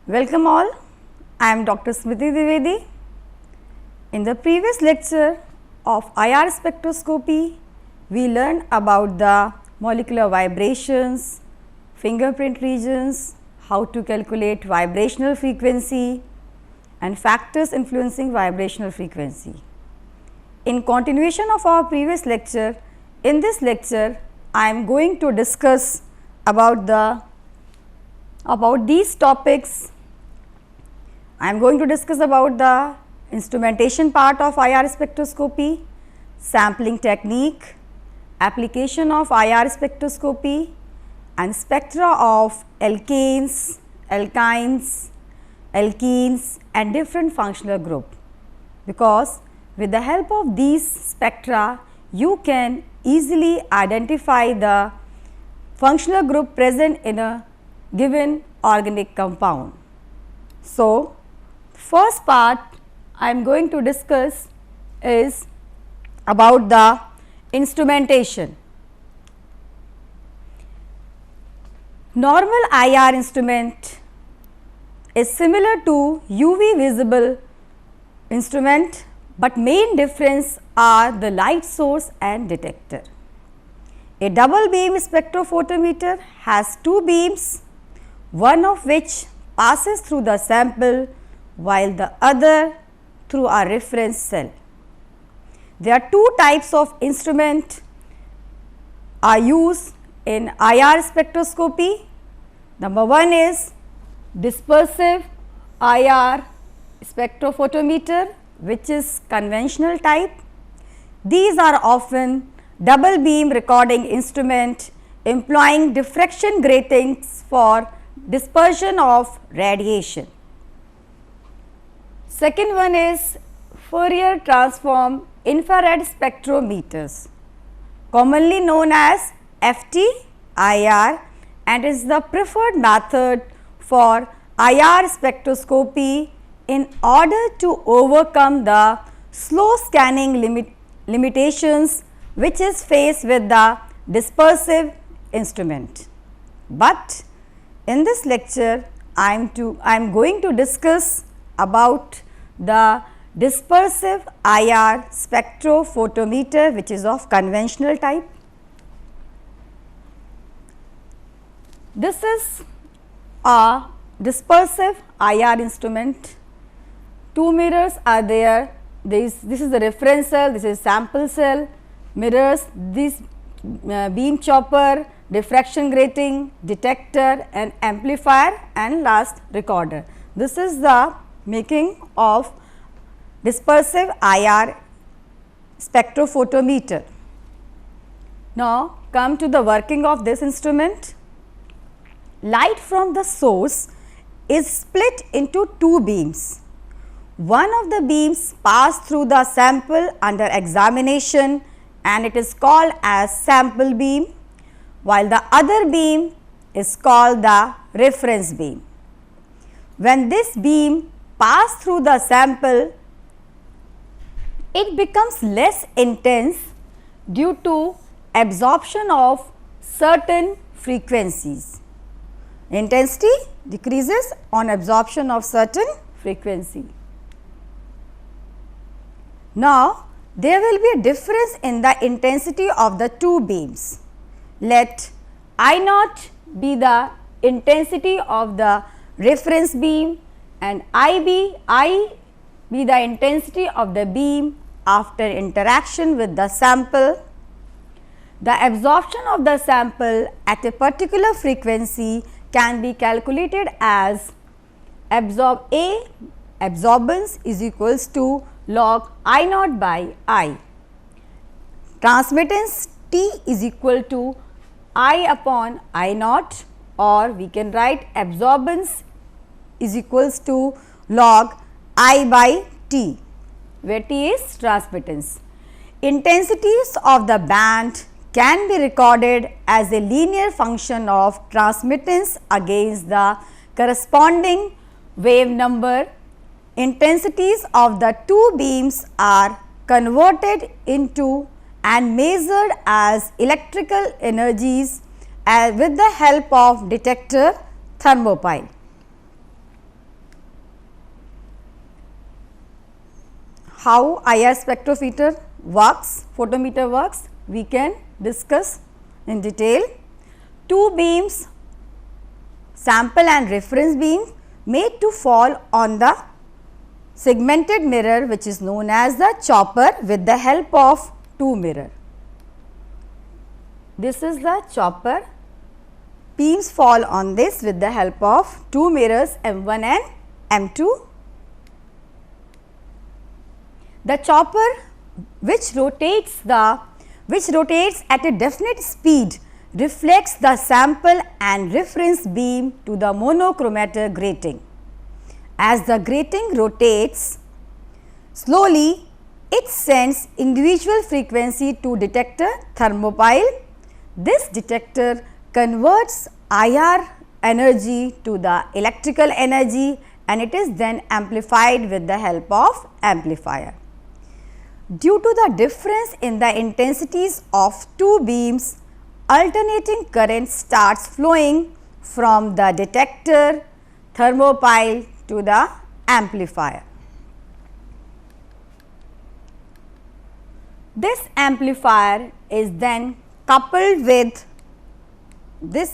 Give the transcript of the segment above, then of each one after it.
Welcome all, I am Dr. Smriti Dwivedi. In the previous lecture of IR spectroscopy, we learned about the molecular vibrations, fingerprint regions, how to calculate vibrational frequency and factors influencing vibrational frequency. In continuation of our previous lecture, in this lecture, I am going to discuss about these topics. I am going to discuss about the instrumentation part of IR spectroscopy, sampling technique, application of IR spectroscopy and spectra of alkanes, alkynes, alkenes and different functional group, because with the help of these spectra you can easily identify the functional group present in a given organic compound. So, first part I am going to discuss is about the instrumentation. Normal IR instrument is similar to UV visible instrument, but main difference are the light source and detector. A double beam spectrophotometer has two beams, one of which passes through the sample while the other through a reference cell. There are two types of instrument are used in IR spectroscopy. Number one is dispersive IR spectrophotometer, which is conventional type. These are often double beam recording instrument employing diffraction gratings for dispersion of radiation. Second one is Fourier transform infrared spectrometers, commonly known as FT-IR, and is the preferred method for IR spectroscopy in order to overcome the slow scanning limitations which is faced with the dispersive instrument. But in this lecture I am going to discuss about the dispersive IR spectrophotometer, which is of conventional type. This is a dispersive IR instrument. Two mirrors are there. This is the reference cell, this is sample cell, mirrors, this beam chopper, diffraction grating, detector and amplifier, and last recorder. This is the making of dispersive IR spectrophotometer. Now come to the working of this instrument. Light from the source is split into two beams. One of the beams pass through the sample under examination and it is called as sample beam, while the other beam is called the reference beam. When this beam passes through the sample, it becomes less intense due to absorption of certain frequencies. Intensity decreases on absorption of certain frequency. Now, there will be a difference in the intensity of the two beams. Let I naught be the intensity of the reference beam and I be the intensity of the beam after interaction with the sample. The absorption of the sample at a particular frequency can be calculated as absorbance is equals to log I naught by I. Transmittance T is equal to I upon I naught, or we can write absorbance is equals to log I by T, where T is transmittance. Intensities of the band can be recorded as a linear function of transmittance against the corresponding wave number. Intensities of the two beams are converted into and measured as electrical energies with the help of detector thermopile. how IR spectrophotometer works, we can discuss in detail. Two beams, sample and reference beam, made to fall on the segmented mirror, which is known as the chopper, with the help of two mirrors. This is the chopper. Beams fall on this with the help of two mirrors, M1 and M2. The chopper, which rotates at a definite speed, reflects the sample and reference beam to the monochromator grating. As the grating rotates slowly, it sends individual frequency to detector thermocouple. This detector converts IR energy to the electrical energy, and it is then amplified with the help of amplifier. Due to the difference in the intensities of two beams, alternating current starts flowing from the detector thermocouple to the amplifier. This amplifier is then coupled with a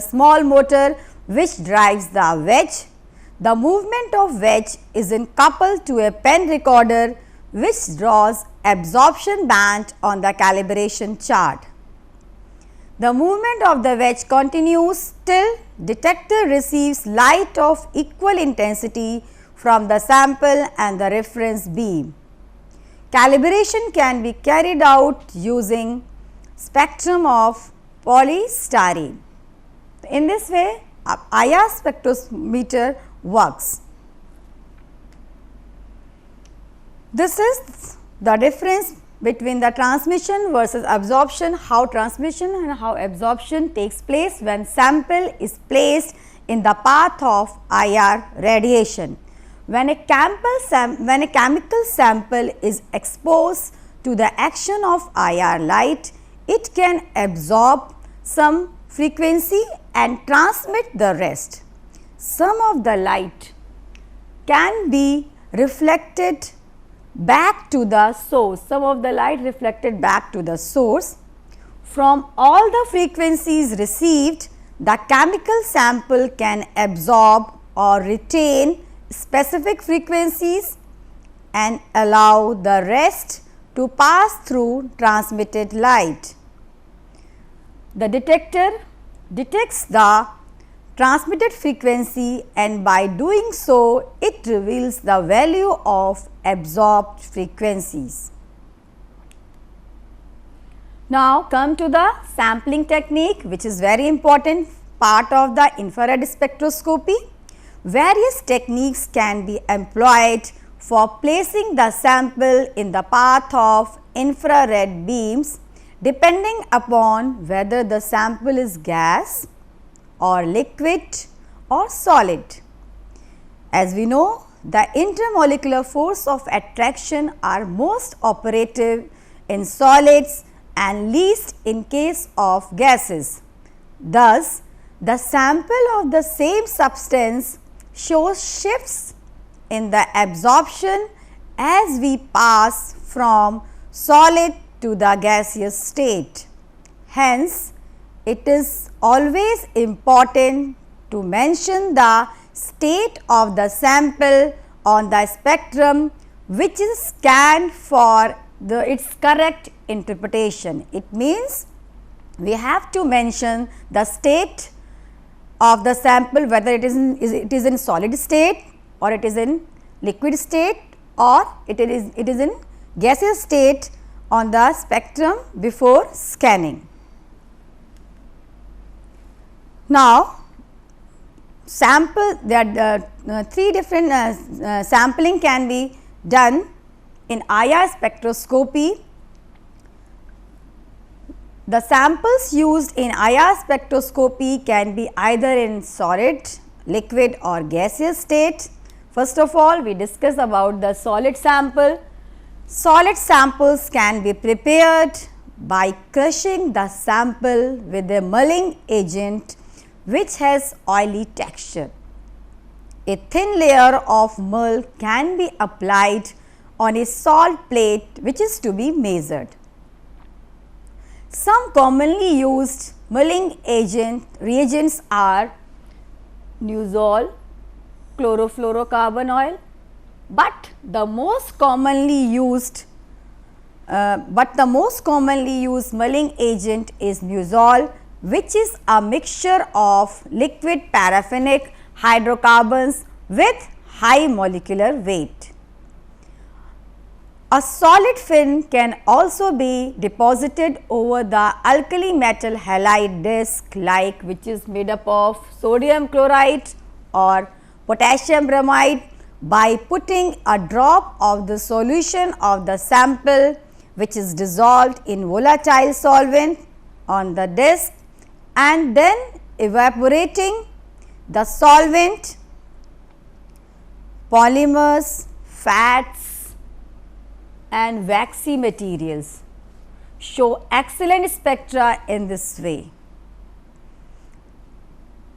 small motor which drives the wedge. The movement of wedge is coupled to a pen recorder which draws absorption band on the calibration chart. The movement of the wedge continues till detector receives light of equal intensity from the sample and the reference beam. Calibration can be carried out using spectrum of polystyrene. In this way, IR spectrometer works. This is the difference between the transmission versus absorption, how transmission and how absorption takes place when sample is placed in the path of IR radiation. When a chemical sample is exposed to the action of IR light, it can absorb some frequency and transmit the rest. Some of the light can be reflected back to the source. From all the frequencies received, the chemical sample can absorb or retain specific frequencies and allow the rest to pass through transmitted light. The detector detects the transmitted frequency, and by doing so, it reveals the value of absorbed frequencies. Now, come to the sampling technique, which is very important part of the infrared spectroscopy. Various techniques can be employed for placing the sample in the path of infrared beams, depending upon whether the sample is gas or liquid or solid. As we know, the intermolecular force of attraction are most operative in solids and least in case of gases. Thus, the sample of the same substance shows shifts in the absorption as we pass from solid to the gaseous state. Hence, it is always important to mention the state of the sample on the spectrum, which is scanned for its correct interpretation. It means we have to mention the state of the sample, whether it is in solid state or it is in liquid state or it is in gaseous state on the spectrum before scanning. Now, there are three different sampling can be done in IR spectroscopy. The samples used in IR spectroscopy can be either in solid, liquid or gaseous state. First of all, we discuss about the solid sample. Solid samples can be prepared by crushing the sample with a mulling agent which has oily texture. a thin layer of mull can be applied on a salt plate which is to be measured. Some commonly used mulling reagents are Nuzol, chlorofluorocarbon oil, but the most commonly used mulling agent is Nuzol, which is a mixture of liquid paraffinic hydrocarbons with high molecular weight. A solid film can also be deposited over the alkali metal halide disc which is made up of sodium chloride or potassium bromide by putting a drop of the solution of the sample which is dissolved in volatile solvent on the disc and then evaporating the solvent, polymers, fats and waxy materials show excellent spectra in this way.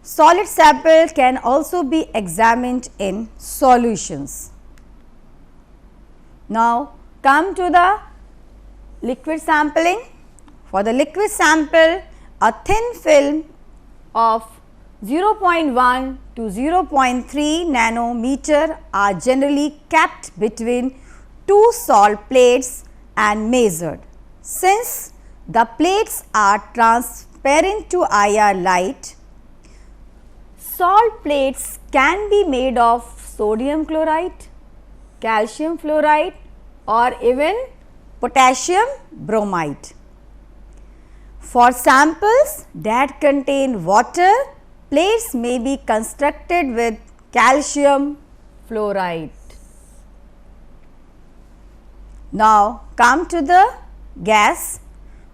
Solid sample can also be examined in solutions. Now, come to the liquid sampling. For the liquid sample, a thin film of 0.1 to 0.3 nanometer are generally kept between two salt plates and measured. Since the plates are transparent to IR light, salt plates can be made of sodium chloride, calcium fluoride or even potassium bromide. For samples that contain water, plates may be constructed with calcium fluoride. Now, come to the gas.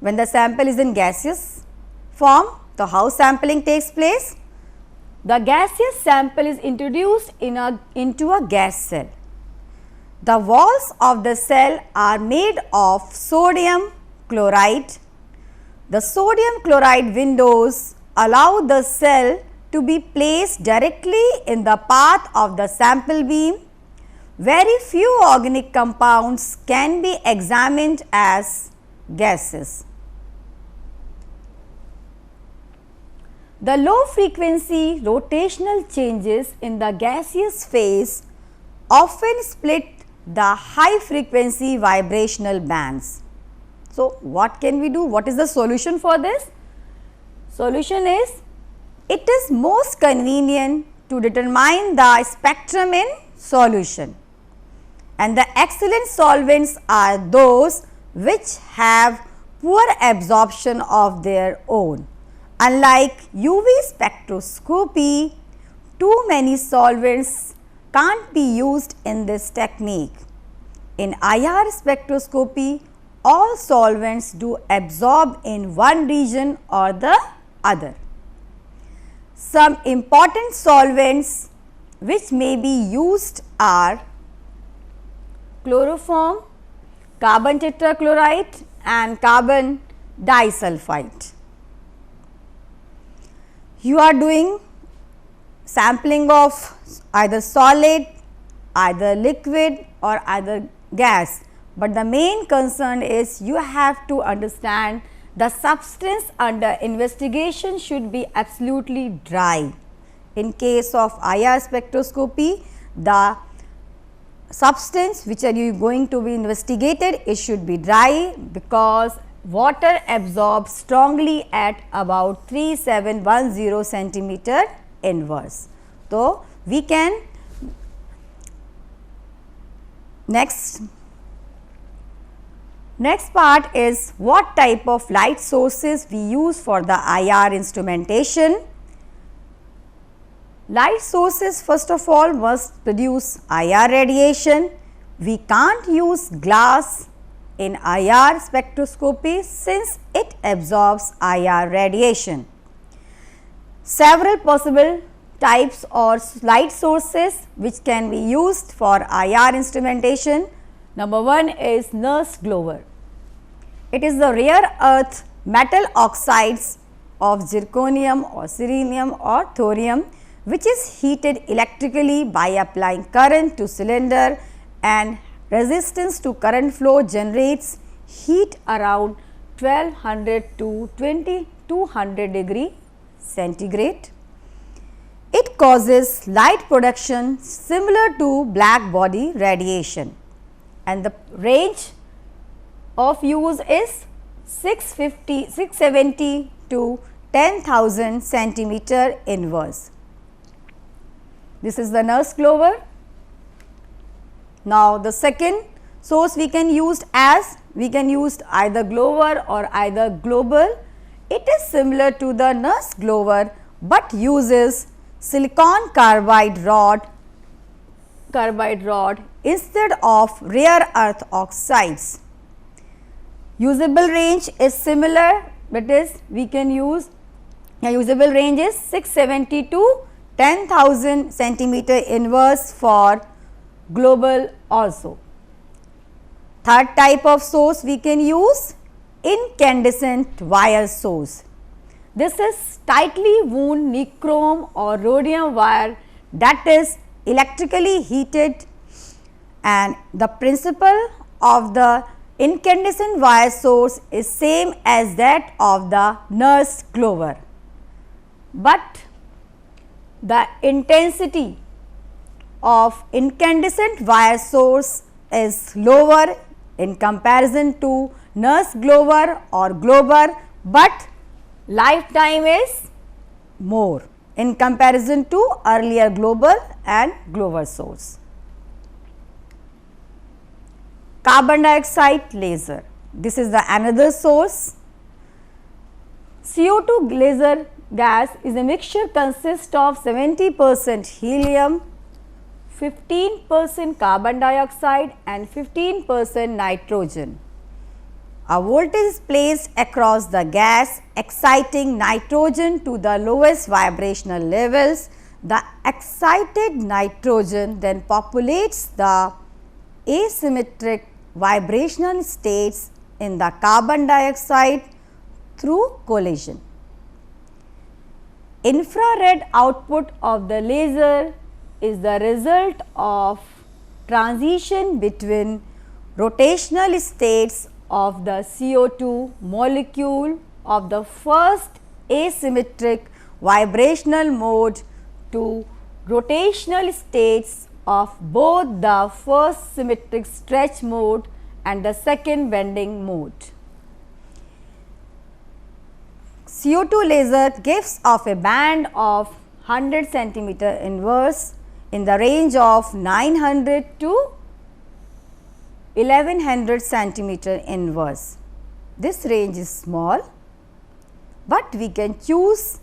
When the sample is in gaseous form, so how sampling takes place? The gaseous sample is introduced into a gas cell. The walls of the cell are made of sodium chloride. The sodium chloride windows allow the cell to be placed directly in the path of the sample beam. Very few organic compounds can be examined as gases. The low frequency rotational changes in the gaseous phase often split the high frequency vibrational bands. So, what can we do? What is the solution for this? Solution is, it is most convenient to determine the spectrum in solution, and the excellent solvents are those which have poor absorption of their own. Unlike UV spectroscopy, too many solvents can't be used in this technique. In IR spectroscopy, all solvents do absorb in one region or the other. Some important solvents which may be used are chloroform, carbon tetrachloride and carbon disulfide. You are doing sampling of either solid, either liquid or either gas, but the main concern is you have to understand the substance under investigation should be absolutely dry. In case of IR spectroscopy, the substance which are you going to be investigated, it should be dry because water absorbs strongly at about 3710 centimeter inverse. So, we can next part is what type of light sources we use for the IR instrumentation. Light sources first of all must produce IR radiation. We can't use glass in IR spectroscopy since it absorbs IR radiation. Several possible types or light sources which can be used for IR instrumentation. Number one is nurse glower. It is the rare earth metal oxides of zirconium or selenium or thorium which is heated electrically by applying current to cylinder, and resistance to current flow generates heat around 1200 to 2200 degree centigrade. It causes light production similar to black body radiation, and the range of use is 670 to 10,000 centimeter inverse. This is the nurse clover. Now, the second source we can use either Glover or either global. It is similar to the nurse Glover, but uses silicon carbide rod instead of rare earth oxides. Usable range is similar, that is we can use usable range is 670 to 10,000 centimeter inverse for global also. Third type of source we can use incandescent wire source. This is tightly wound nichrome or rhodium wire that is electrically heated, and the principle of the incandescent wire source is same as that of the nurse clover, but the intensity of incandescent wire source is lower in comparison to nurse clover or glover, but lifetime is more in comparison to earlier global and glover source. Carbon dioxide laser, this is the another source. CO2 laser gas is a mixture consists of 70% helium, 15% carbon dioxide and 15% nitrogen. A voltage is placed across the gas, exciting nitrogen to the lowest vibrational levels. The excited nitrogen then populates the asymmetric vibrational states in the carbon dioxide through collision. Infrared output of the laser is the result of transition between rotational states of the CO2 molecule of the first asymmetric vibrational mode to rotational states of both the first symmetric stretch mode and the second bending mode. CO2 laser gives off a band of 100 centimeter inverse in the range of 900 to 1100 centimeter inverse. This range is small, but we can choose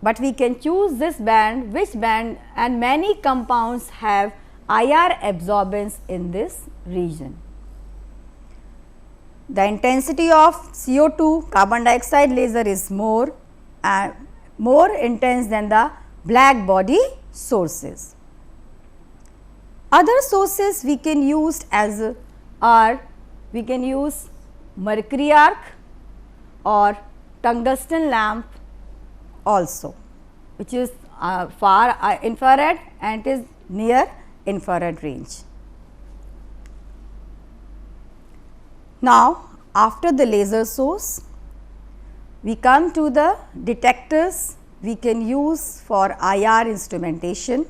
this band, which band, and many compounds have IR absorbance in this region. The intensity of CO2 carbon dioxide laser is more intense than the black body sources. Other sources we can use we can use mercury arc or tungsten lamp also, which is far infrared and it is near infrared range. Now, after the laser source, we come to the detectors we can use for IR instrumentation.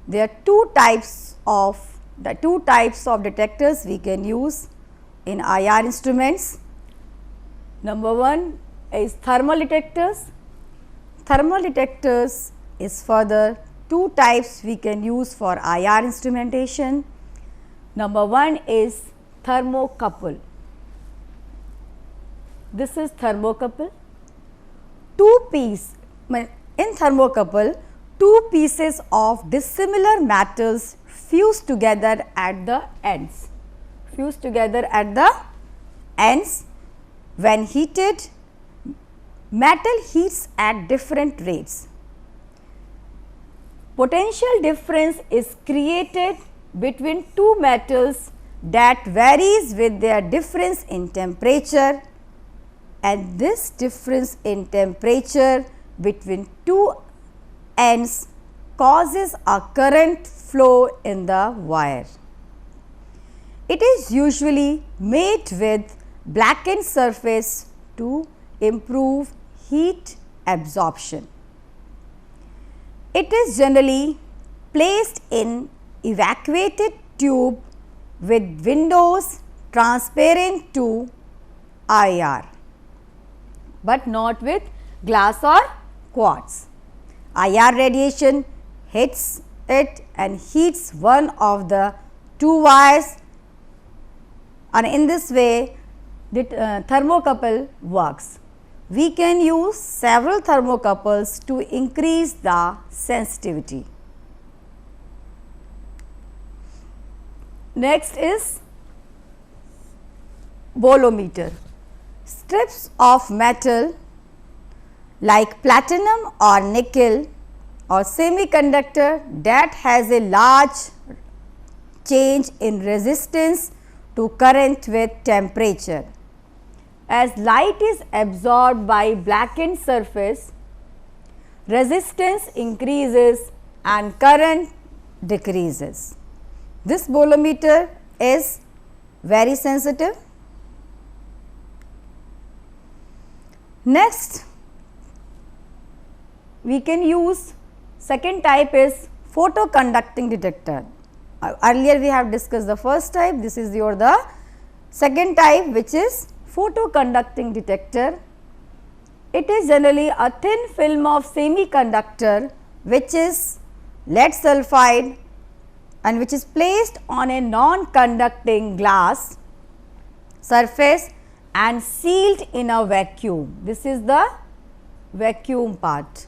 There are two types of detectors we can use in IR instruments. Number one is thermal detectors. Thermal detectors is further two types we can use for IR instrumentation. Number one is thermocouple. This is thermocouple. In thermocouple, two pieces of dissimilar metals fuse together at the ends. When heated, metal heats at different rates. Potential difference is created between two metals that varies with their difference in temperature, and this difference in temperature between two ends causes a current flow in the wire. It is usually made with blackened surface to improve heat absorption. It is generally placed in evacuated tube with windows transparent to IR, but not with glass or quartz. IR radiation hits it and heats one of the two wires, and in this way the thermocouple works. We can use several thermocouples to increase the sensitivity. Next is bolometer. Strips of metal like platinum or nickel or semiconductor that has a large change in resistance to current with temperature. As light is absorbed by blackened surface, resistance increases and current decreases. This bolometer is very sensitive. Next, we can use second type is photoconducting detector. Earlier we have discussed the first type, this is the second type, which is photoconducting detector. It is generally a thin film of semiconductor which is lead sulphide and which is placed on a non-conducting glass surface and sealed in a vacuum. This is the vacuum part.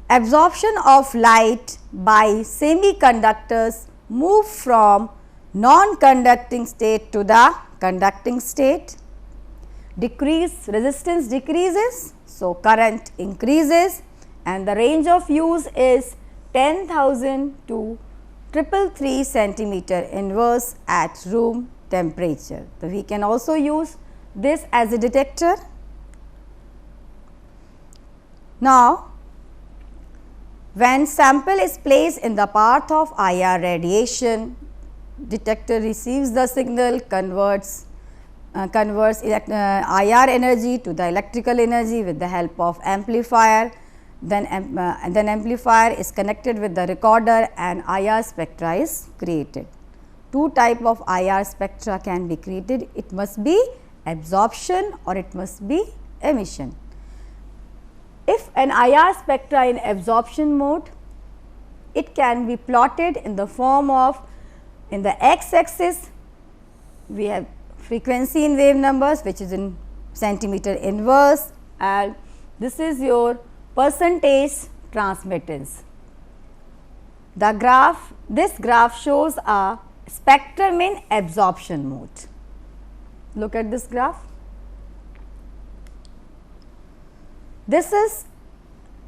Absorption of light by semiconductors move from non-conducting state to the conducting state. Resistance decreases, so current increases, and the range of use is 10,000 to 333 centimeter inverse at room temperature. So, we can also use this as a detector. Now, when sample is placed in the path of IR radiation, detector receives the signal, converts IR energy to the electrical energy with the help of amplifier. Then amplifier is connected with the recorder and IR spectra is created. Two type of IR spectra can be created. It must be absorption or it must be emission. If an IR spectra in absorption mode, it can be plotted in the form of, in the x axis we have frequency in wave numbers which is in centimeter inverse, and this is your percentage transmittance. This graph shows a spectrum in absorption mode. Look at this graph. This is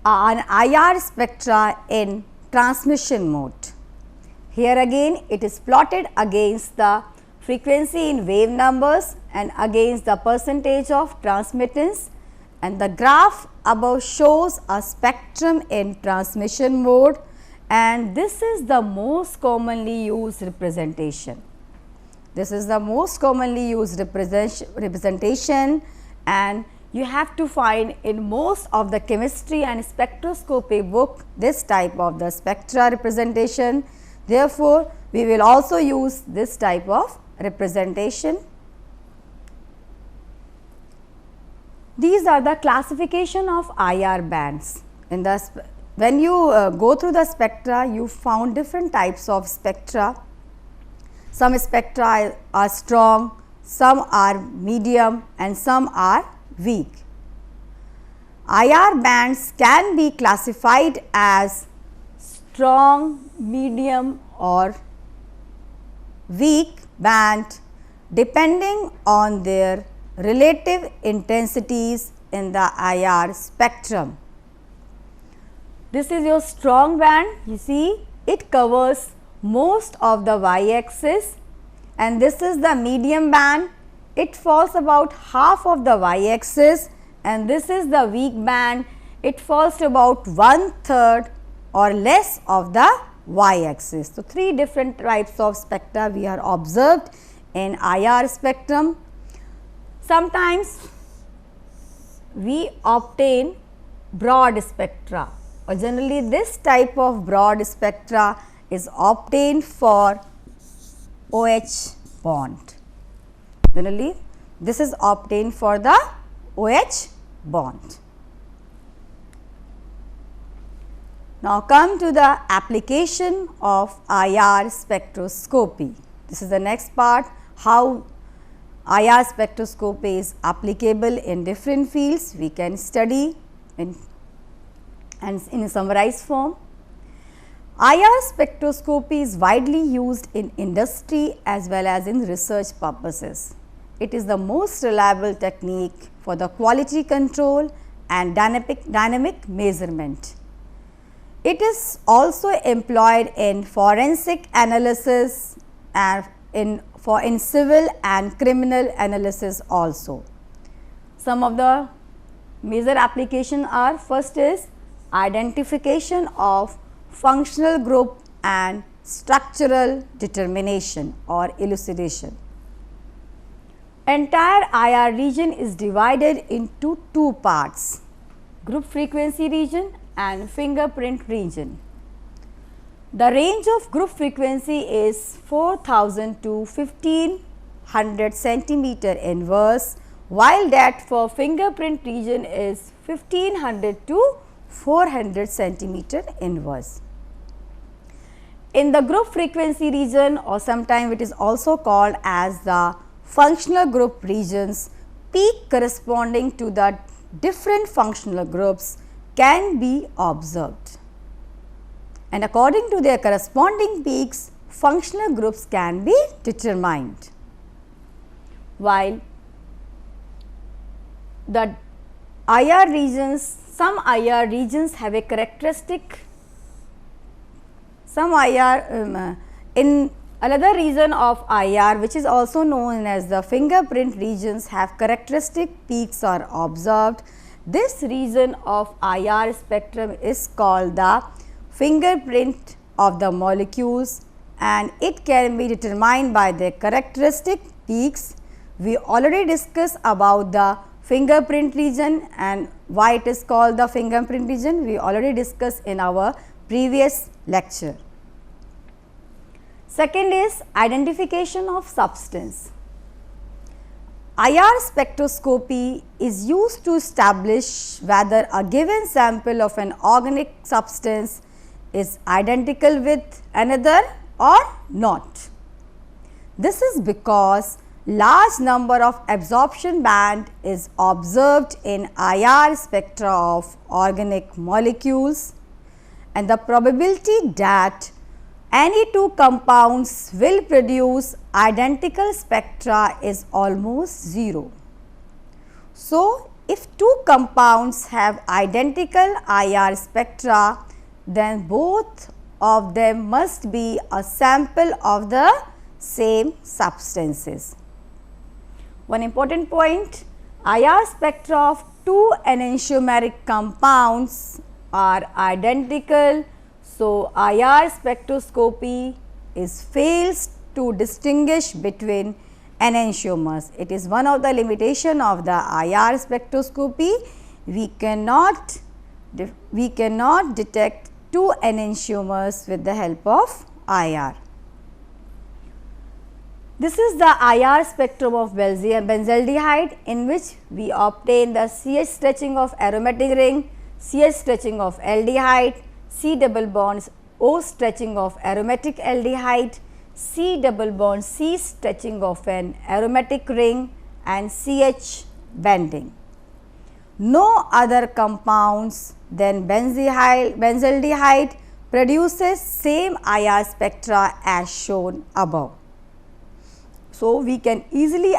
an IR spectra in transmission mode. Here again it is plotted against the frequency in wave numbers and against the percentage of transmittance, and the graph above shows a spectrum in transmission mode, and this is the most commonly used representation. This is the most commonly used representation, and you have to find in most of the chemistry and spectroscopy book this type of the spectra representation. Therefore, we will also use this type of representation. These are the classification of IR bands. When you go through the spectra, you found different types of spectra. Some spectra are strong, some are medium, and some are weak. IR bands can be classified as strong, medium or weak band depending on their relative intensities in the IR spectrum. This is your strong band. You see, it covers most of the y axis, and this is the medium band. It falls about half of the y axis, and this is the weak band. it falls to about 1/3 or less of the y axis. So, 3 different types of spectra we are observed in IR spectrum. Sometimes we obtain broad spectra, or generally this type of broad spectra is obtained for OH bond. Generally this is obtained for the OH bond. Now, come to the application of IR spectroscopy. This is the next part, how IR spectroscopy is applicable in different fields. We can study in a summarized form. IR spectroscopy is widely used in industry as well as in research purposes. It is the most reliable technique for the quality control and dynamic measurement. It is also employed in forensic analysis and in civil and criminal analysis also. Some of the major applications are: first is identification of functional group and structural determination or elucidation. Entire IR region is divided into 2 parts: group frequency region and fingerprint region. The range of group frequency is 4000 to 1500 centimeter inverse, while that for fingerprint region is 1500 to 400 centimeter inverse. In the group frequency region, or sometimes it is also called as the functional group regions, peak corresponding to the different functional groups can be observed, and according to their corresponding peaks, functional groups can be determined. While the IR regions, some IR regions have a characteristic, in another region of IR, which is also known as the fingerprint regions, have characteristic peaks are observed. This region of IR spectrum is called the fingerprint of the molecules, and it can be determined by their characteristic peaks. We already discussed about the fingerprint region and why it is called the fingerprint region. We already discussed in our previous lecture. Second is identification of substance. IR spectroscopy is used to establish whether a given sample of an organic substance is identical with another or not. This is because large number of absorption band is observed in IR spectra of organic molecules, and the probability that any 2 compounds will produce identical spectra is almost 0. So, if 2 compounds have identical IR spectra, then both of them must be a sample of the same substances. One important point: IR spectra of 2 enantiomeric compounds are identical. So, IR spectroscopy fails to distinguish between enantiomers. It is one of the limitation of the IR spectroscopy. We cannot detect 2 enantiomers with the help of IR. This is the IR spectrum of benzaldehyde, in which we obtain the CH stretching of aromatic ring, CH stretching of aldehyde, C double bonds O stretching of aromatic aldehyde, C double bond C stretching of an aromatic ring, and CH bending. No other compounds than benzaldehyde produces same IR spectra as shown above. So, we can easily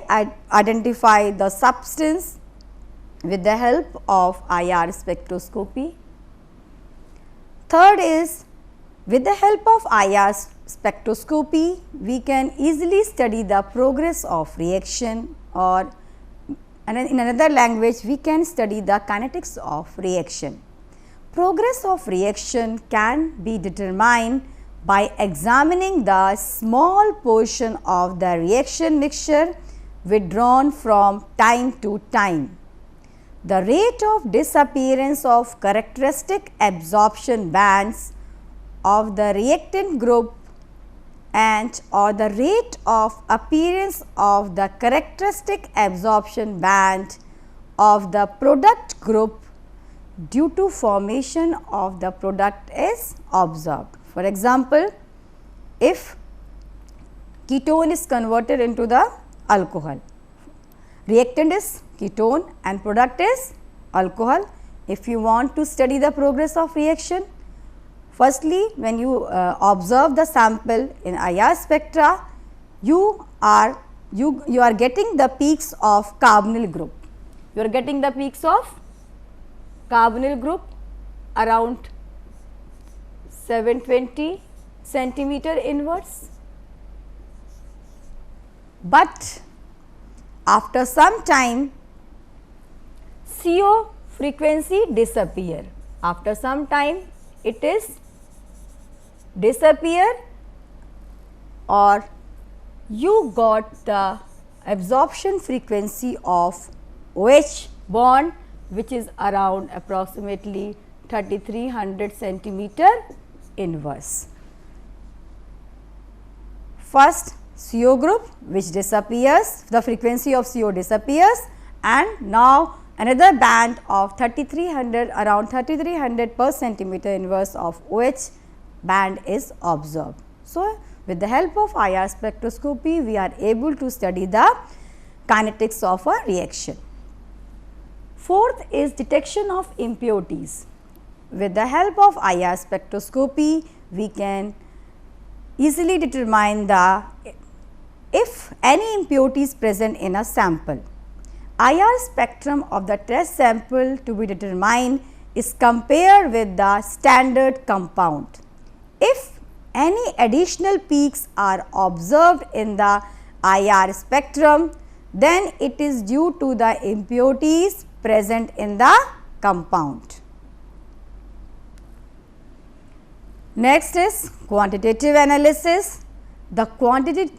identify the substance with the help of IR spectroscopy. Third is, with the help of IR spectroscopy, we can easily study the progress of reaction, or in another language we can study the kinetics of reaction. Progress of reaction can be determined by examining the small portion of the reaction mixture withdrawn from time to time. The rate of disappearance of characteristic absorption bands of the reactant group and or the rate of appearance of the characteristic absorption band of the product group due to formation of the product is observed. For example, if ketone is converted into the alcohol, reactant is ketone and product is alcohol. If you want to study the progress of reaction, firstly, when you observe the sample in IR spectra, you are getting the peaks of carbonyl group. You are getting the peaks of carbonyl group around 720 centimeter inverse. But after some time, CO frequency disappear. After some time, it is disappear, or you got the absorption frequency of OH bond, which is around approximately 3300 centimeter inverse. First CO group which disappears, the frequency of CO disappears, and now another band of 3300, around 3300 per centimeter inverse of OH band is observed. So, with the help of IR spectroscopy, we are able to study the kinetics of a reaction. Fourth is detection of impurities. With the help of IR spectroscopy, we can easily determine if any impurities present in a sample. IR spectrum of the test sample to be determined is compared with the standard compound. If any additional peaks are observed in the IR spectrum, then it is due to the impurities present in the compound. Next is quantitative analysis. The quantity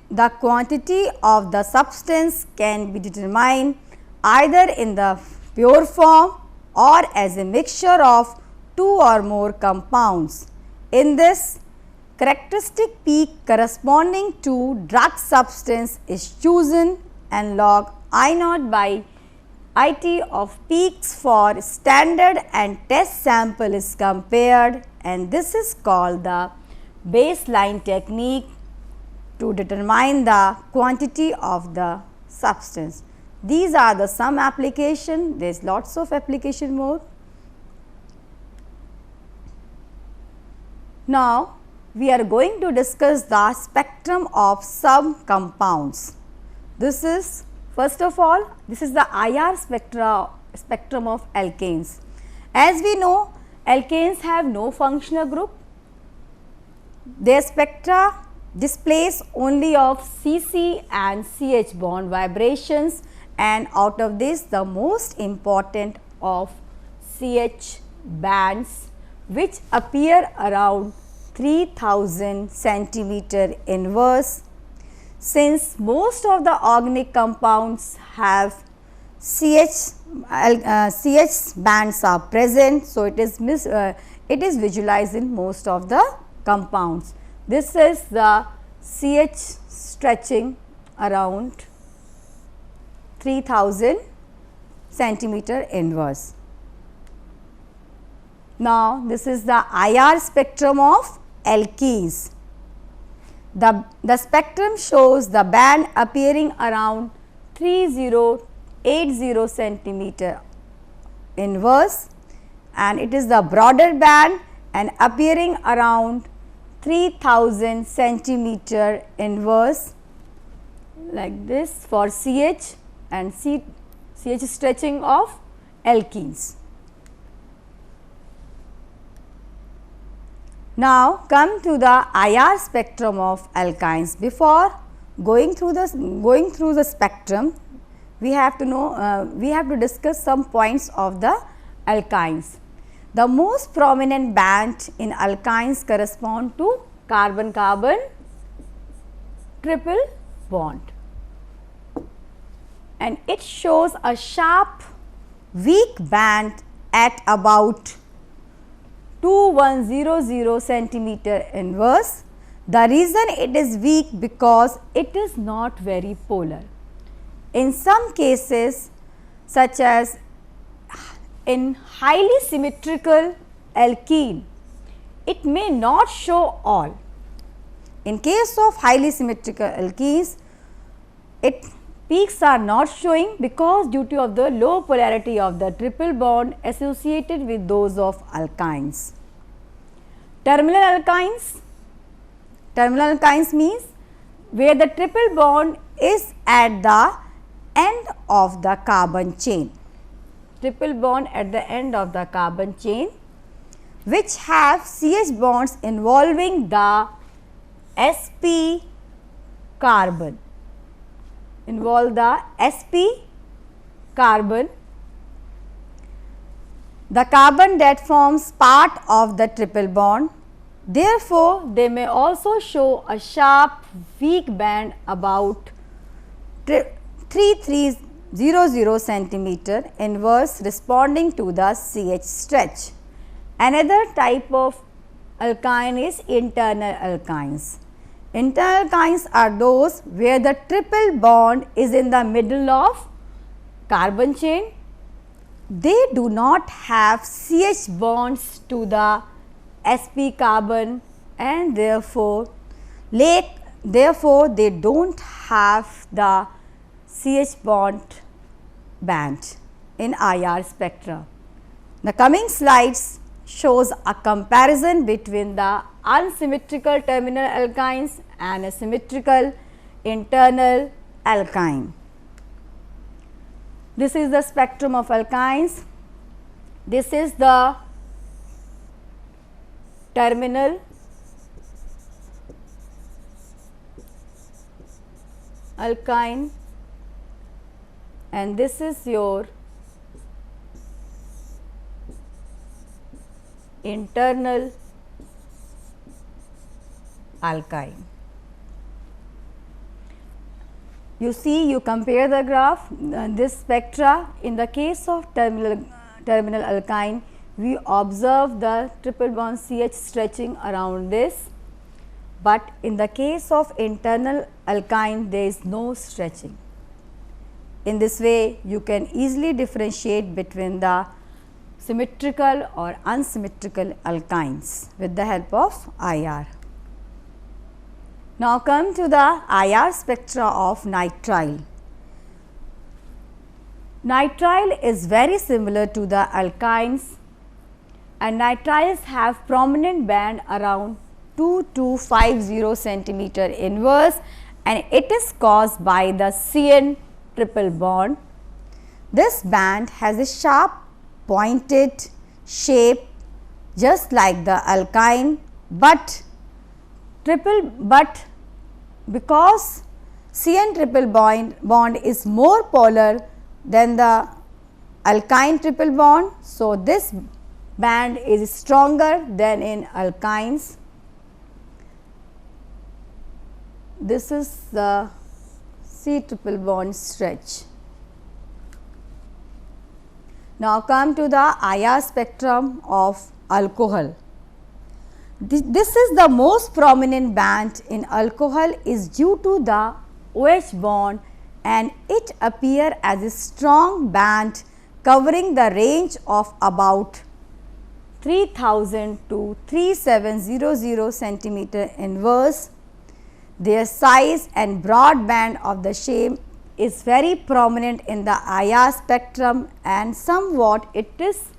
of the substance can be determined either in the pure form or as a mixture of two or more compounds. In this, characteristic peak corresponding to drug substance is chosen and log I naught by IT of peaks for standard and test sample is compared, and this is called the baseline technique to determine the quantity of the substance. These are the some application, there is lots of application more. Now, we are going to discuss the spectrum of some compounds. This is first of all, this is the IR spectrum of alkanes. As we know, alkanes have no functional group. Their spectra displays only of CC and CH bond vibrations, and out of this the most important of CH bands which appear around 3000 centimeter inverse. Since most of the organic compounds have CH bands are present, so it is visualized in most of the compounds. This is the CH stretching around 3000 centimeter inverse. Now, this is the IR spectrum of alkenes. The spectrum shows the band appearing around 3080 centimeter inverse, and it is the broader band and appearing around 3000 centimeter inverse like this for CH and CH stretching of alkenes. Now, come to the IR spectrum of alkynes. Before going through the spectrum, we have to know we have to discuss some points of the alkynes. The most prominent band in alkynes correspond to carbon-carbon triple bond, and it shows a sharp weak band at about 2100 centimeter inverse. The reason it is weak because it is not very polar. In some cases, such as in highly symmetrical alkene, it may not show all. In case of highly symmetrical alkenes, peaks are not showing because due to of the low polarity of the triple bond associated with those of alkynes. Terminal alkynes means where the triple bond is at the end of the carbon chain. Triple bond at the end of the carbon chain, which have CH bonds involving the sp carbon, the carbon that forms part of the triple bond. Therefore, they may also show a sharp weak band about 3300 centimeter inverse responding to the CH stretch. Another type of alkyne is internal alkynes. Internal alkynes are those where the triple bond is in the middle of carbon chain. They do not have CH bonds to the sp carbon, and therefore they do not have the CH bond band in IR spectra. The coming slides shows a comparison between the unsymmetrical terminal alkynes and a symmetrical internal alkyne. This is the spectrum of alkynes. This is the terminal alkyne, and this is your internal alkyne. You see, you compare the graph, this spectra. In the case of terminal alkyne, we observe the triple bond CH stretching around this, but in the case of internal alkyne, there is no stretching. In this way, you can easily differentiate between the symmetrical or unsymmetrical alkynes with the help of IR. Now, come to the IR spectra of nitrile. Nitrile is very similar to the alkynes, and nitriles have prominent band around 2250 centimeter inverse, and it is caused by the CN triple bond. This band has a sharp pointed shape just like the alkyne, but because CN triple bond is more polar than the alkyne triple bond, so this band is stronger than in alkynes. This is the C triple bond stretch. Now, come to the IR spectrum of alcohol. This is the most prominent band in alcohol is due to the OH bond, and it appear as a strong band covering the range of about 3000 to 3700 centimeter inverse. Their size and broad band of the shape is very prominent in the IR spectrum, and somewhat it is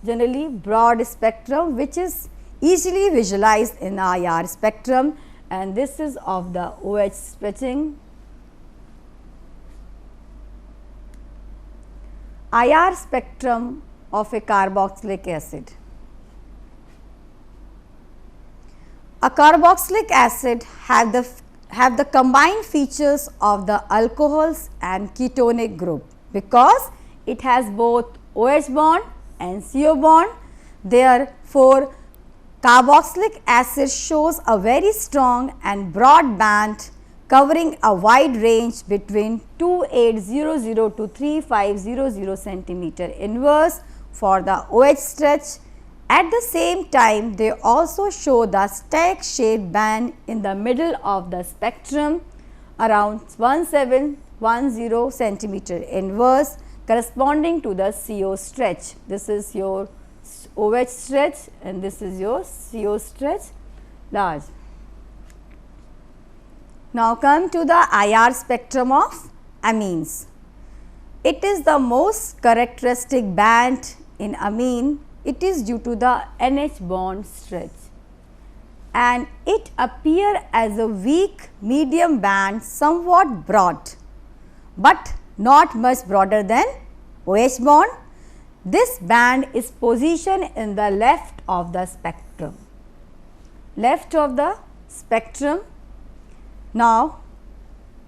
generally broad spectrum which is easily visualized in IR spectrum, and this is of the OH stretching. IR spectrum of a carboxylic acid. A carboxylic acid have the combined features of the alcohols and ketonic group because it has both OH bond and CO bond. Therefore, carboxylic acid shows a very strong and broad band covering a wide range between 2800 to 3500 centimeter inverse for the OH stretch. At the same time, they also show the stack shade band in the middle of the spectrum around 1710 centimeter inverse corresponding to the CO stretch. This is your OH stretch and this is your CO stretch large. Now, come to the IR spectrum of amines. It is the most characteristic band in amine. It is due to the NH bond stretch and it appears as a weak medium band, somewhat broad, but not much broader than OH bond. This band is positioned in the left of the spectrum. Left of the spectrum. Now,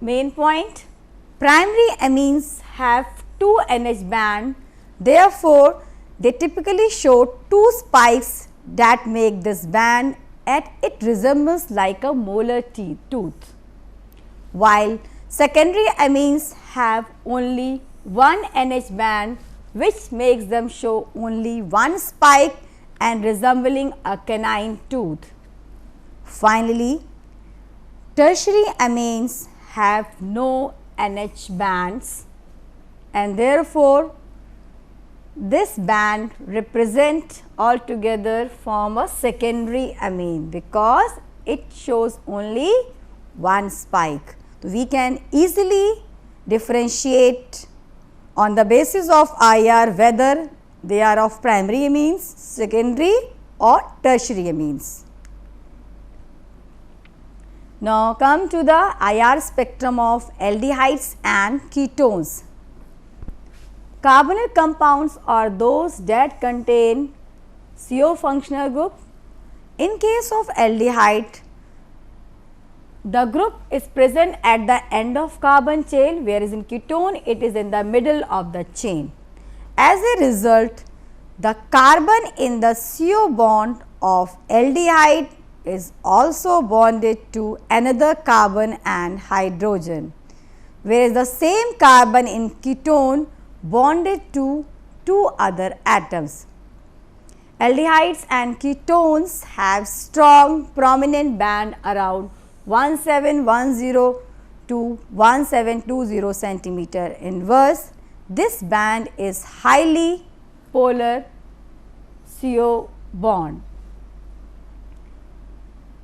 main point, primary amines have two NH band, therefore, they typically show two spikes that make this band and it resembles like a molar tooth, while secondary amines have only one NH band which makes them show only one spike and resembling a canine tooth. Finally, tertiary amines have no NH bands and therefore, this band represent altogether form a secondary amine because it shows only one spike. So, we can easily differentiate on the basis of IR whether they are of primary amines, secondary or tertiary amines. Now, come to the IR spectrum of aldehydes and ketones. Carbonyl compounds are those that contain CO functional group. In case of aldehyde, the group is present at the end of carbon chain, whereas in ketone it is in the middle of the chain. As a result, the carbon in the CO bond of aldehyde is also bonded to another carbon and hydrogen, whereas the same carbon in ketone bonded to two other atoms. Aldehydes and ketones have strong prominent band around 1710 to 1720 centimeter inverse. This band is highly polar CO bond.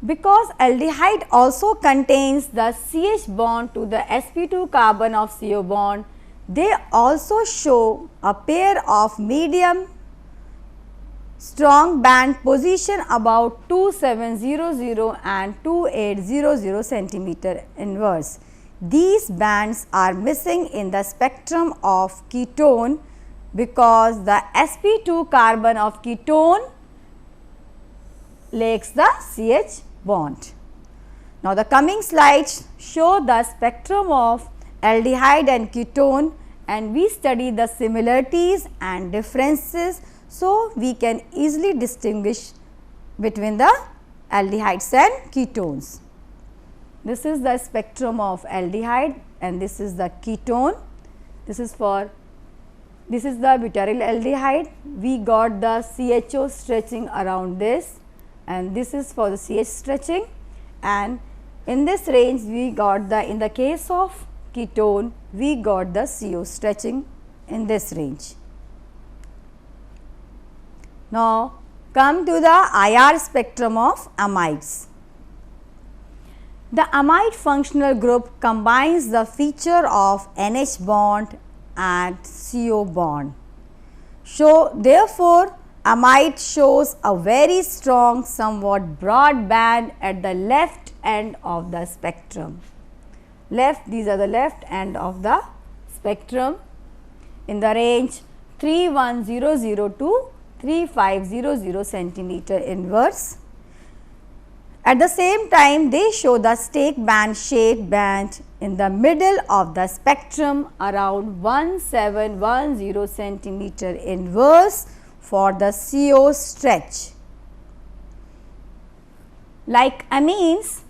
Because aldehyde also contains the CH bond to the sp2 carbon of CO bond, they also show a pair of medium strong band position about 2700 and 2800 centimeter inverse. These bands are missing in the spectrum of ketone because the sp2 carbon of ketone lacks the CH bond. Now, the coming slides show the spectrum of aldehyde and ketone and we study the similarities and differences. So, we can easily distinguish between the aldehydes and ketones. This is the spectrum of aldehyde and this is the ketone. This is the butyryl aldehyde. We got the CHO stretching around this and this is for the CH stretching, and in this range we got the, in the case of ketone we got the CO stretching in this range. Now, come to the IR spectrum of amides. The amide functional group combines the feature of NH bond and CO bond. So, therefore, amide shows a very strong, somewhat broad band at the left end of the spectrum. These are the left end of the spectrum in the range 3100 to 3500 centimeter inverse. At the same time, they show the stake band shade band in the middle of the spectrum around 1710 centimeter inverse for the CO stretch. Like amines,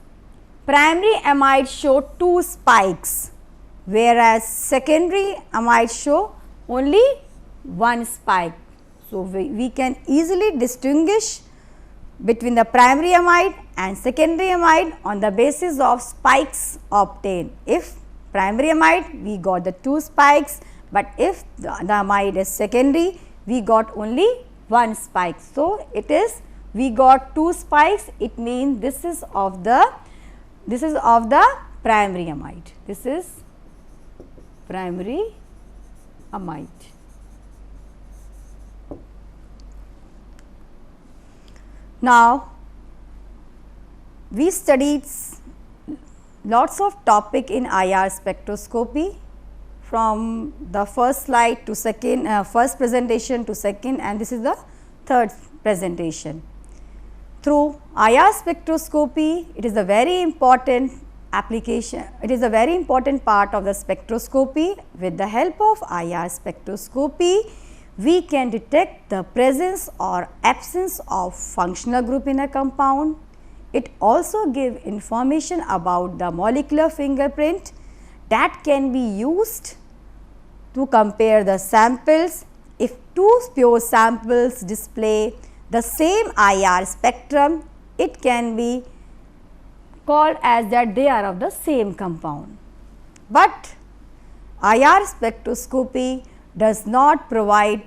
primary amides show 2 spikes, whereas secondary amides show only 1 spike. So, we can easily distinguish between the primary amide and secondary amide on the basis of spikes obtained. If primary amide, we got the 2 spikes, but if the amide is secondary, we got only 1 spike. So, it is we got 2 spikes, it means this is of the primary amide. This is primary amide. Now, we studied lots of topic in IR spectroscopy from the first slide to second, first presentation to second, and this is the third presentation. Through IR spectroscopy, it is a very important application, it is a very important part of the spectroscopy. With the help of IR spectroscopy, we can detect the presence or absence of functional group in a compound. It also gives information about the molecular fingerprint that can be used to compare the samples. If 2 pure samples display the same IR spectrum, it can be called as that they are of the same compound. But IR spectroscopy does not provide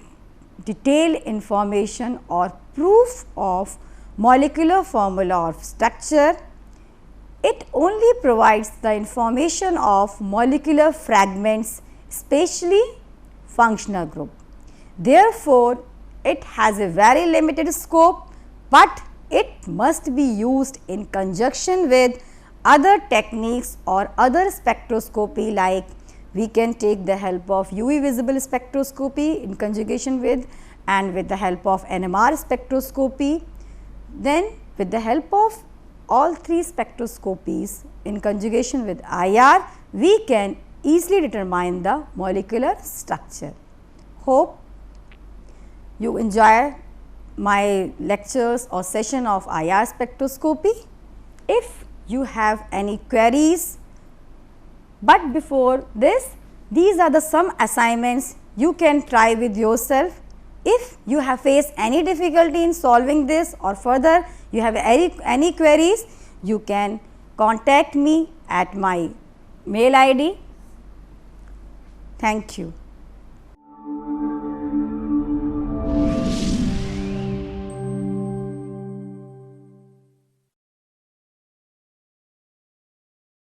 detailed information or proof of molecular formula or structure. It only provides the information of molecular fragments, especially functional group. Therefore, it has a very limited scope, but it must be used in conjunction with other techniques or other spectroscopy, like we can take the help of UV visible spectroscopy in conjugation with, and with the help of NMR spectroscopy. Then with the help of all 3 spectroscopies in conjugation with IR, we can easily determine the molecular structure. Hope you enjoy my lectures or session of IR spectroscopy. If you have any queries, but before this, these are the some assignments you can try with yourself. If you have faced any difficulty in solving this, or further you have any queries, you can contact me at my mail ID. Thank you.